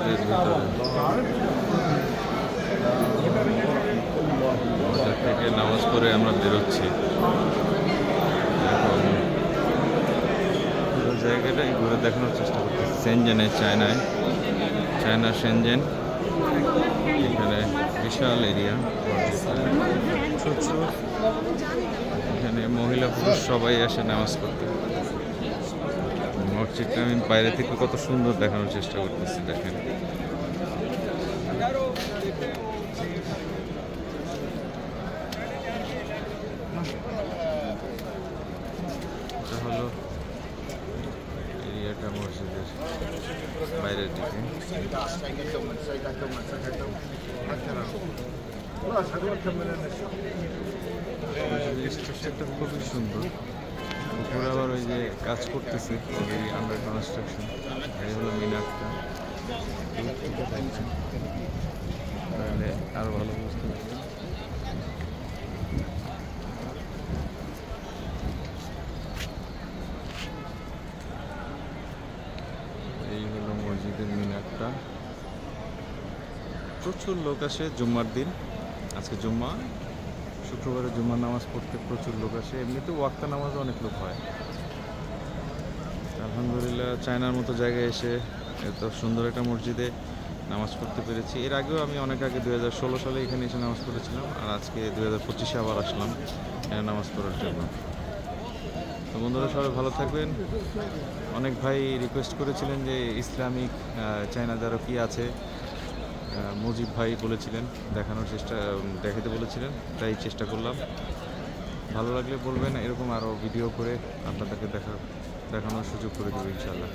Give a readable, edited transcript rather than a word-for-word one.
মসজিদের ভিতরে মসজিদ থেকে নামাজ পড়ে আমরা বেরোচ্ছি। এখন পুরো জায়গাটাই ঘুরে দেখানোর চেষ্টা করতেছি। সেনজেনে, চায়না সেনজেন, এখানে বিশাল এরিয়া, এখানে মহিলা পুরুষ সবাই আসে নামাজ পড়তে। মসজিদটা আমি বাইরে থেকে কত সুন্দর দেখানোর চেষ্টা করতেছি, দেখেন। এটা হলো এরিয়াটা মসজিদের বাইরের দিকে। স্ট্রাকচারটা খুবই সুন্দর। উপরে আবার ওই যে কাজ করতেছে, অলরেডি আন্ডার কনস্ট্রাকশন। এই হলো মিনারটা, তাহলে আরো ভালো বুঝতে পারবেন। এই হলো মসজিদের মিনারটা। প্রচুর লোক আসে জুম্মার দিন, আজকে জুম্মা, শুক্রবারে জুম্মার নামাজ পড়তে প্রচুর লোক আসে। এমনিতে ওয়াক্তা নামাজও অনেক লোক হয়। আলহামদুলিল্লাহ, চায়নার মতো জায়গায় এসে এত সুন্দর একটা মসজিদে নামাজ পড়তে পেরেছি। এর আগেও আমি অনেক আগে 2016 সালে এখানে এসে নামাজ পড়েছিলাম, আর আজকে 2025-এ আবার আসলাম এখানে নামাজ পড়ার জন্য। তো বন্ধুরা, সবাই ভালো থাকবেন। অনেক ভাই রিকোয়েস্ট করেছিলেন যে ইসলামিক চায়নাতে আরও কী আছে, মুজিব ভাই বলেছিলেন দেখাতে বলেছিলেন, তাই চেষ্টা করলাম। ভালো লাগলে বলবেন, এরকম আরও ভিডিও করে আপনাদেরকে দেখানোর সুযোগ করে দেবো ইনশাআল্লাহ।